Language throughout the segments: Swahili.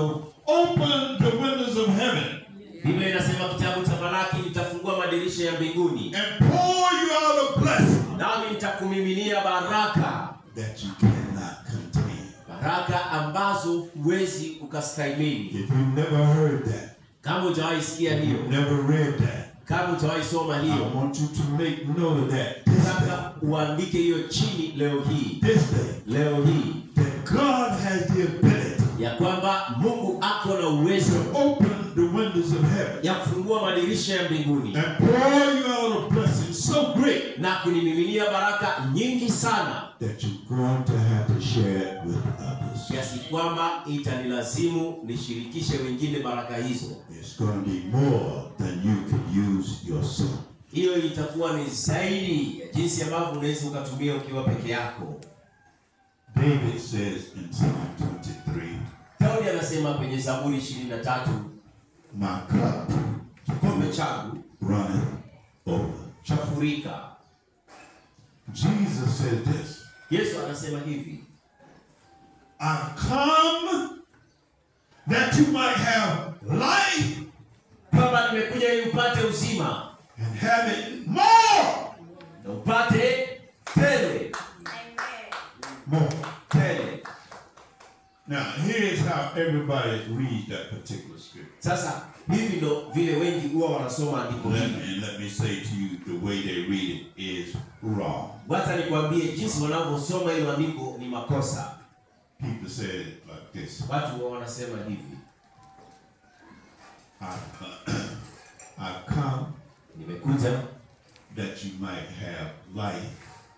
open the windows of heaven. Biblia inasema kitabu cha Malaki, nitafungua madirisha ya mbinguni And pour you out a blessing. nami nitakumiminia baraka. That you cannot contain. Baraka ambazo huwezi ukastahimili. If you've never heard that. Kama hujawahi sikia hiyo. Never read that. Kama hujawahi soma hiyo. I want you to make note of that. Nataka uandike hiyo chini leo hii. This day. Leo hii. That God has the ability. Ya kwamba Mungu ako na uwezo. To open the windows of heaven. Ya kufungua madirisha ya mbinguni. And pour you out a blessing so great. Na kunimiminia baraka nyingi sana. That you're going to have to share it with others. Kiasi kwamba itanilazimu nishirikishe wengine baraka hizo. It's going to be more than you can use yourself. Hiyo itakuwa ni zaidi ya jinsi ambavyo unaweza ukatumia ukiwa peke yako. David says in Psalm 23. Daudi anasema kwenye Zaburi 23. My cup, kikombe changu, runneth over. Chafurika. Jesus said this. Yesu anasema hivi. I've come that you might have life. Baba, nimekuja ili upate uzima. And have it more. Na upate tele. More. Tele. Now, here's how everybody reads that particular scripture. Sasa, hivi ndo vile wengi huwa wanasoma andiko hili. Let me say to you, the way they read it is wrong. Wacha nikwambie jinsi wanavyosoma hilo andiko ni makosa. People say it like this. Watu wanasema hivi. I've come nimekuja that you might have life.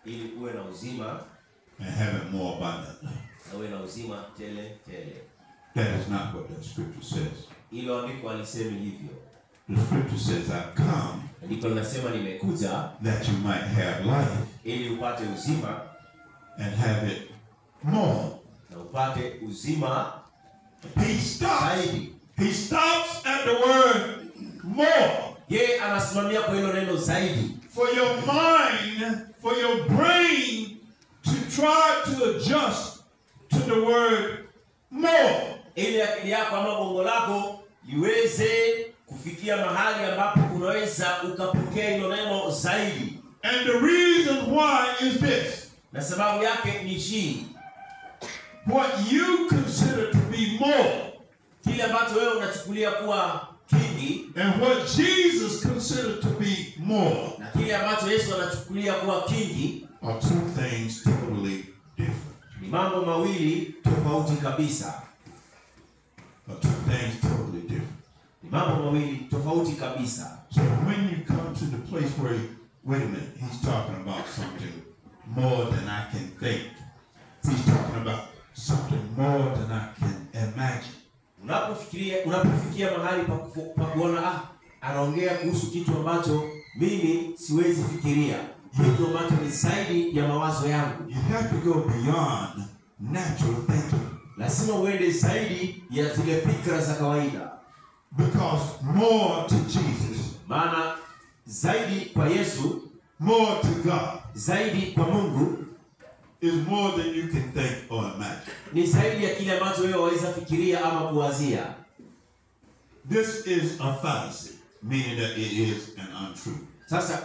Ili uwe na uzima. And have it more abundantly. Na uwe na uzima tele tele. That is not what the scripture says. Hilo andiko alisemi hivyo. The scripture says I've come. Andiko linasema nimekuja that you might have life. Ili upate uzima. And have it more. Na upate uzima. He stops at the word more. Yeye anasimamia kwa hilo neno zaidi. For your mind, for your brain to try to adjust to the word more. Ili akili yako ama bongo lako iweze kufikia mahali ambapo unaweza ukapokea hilo neno zaidi. And the reason why is this. Na sababu yake ni hii. What you consider to be more. Kile ambacho wewe unachukulia kuwa kingi. And what Jesus considered to be more. Na kile ambacho Yesu anachukulia kuwa kingi. Are two things totally different. Ni mambo mawili tofauti kabisa. Are two things totally different. Ni mambo mawili tofauti kabisa. So when you come to the place where, wait a minute, he's talking about something more than I can think. He's talking about something more than I can imagine. Unapofikia mahali pa kuona anaongea kuhusu kitu ambacho mimi siwezi fikiria. Kitu ambacho ni zaidi ya mawazo yangu. You have to go beyond natural thinking. Lazima uende zaidi ya zile fikra za kawaida. Because more to Jesus. Maana zaidi kwa Yesu, more to God, zaidi kwa Mungu, is more than you can think or imagine. Ni zaidi ya kile ambacho wewe waweza fikiria ama kuwazia. This is a fallacy, meaning that it is an untruth. Sasa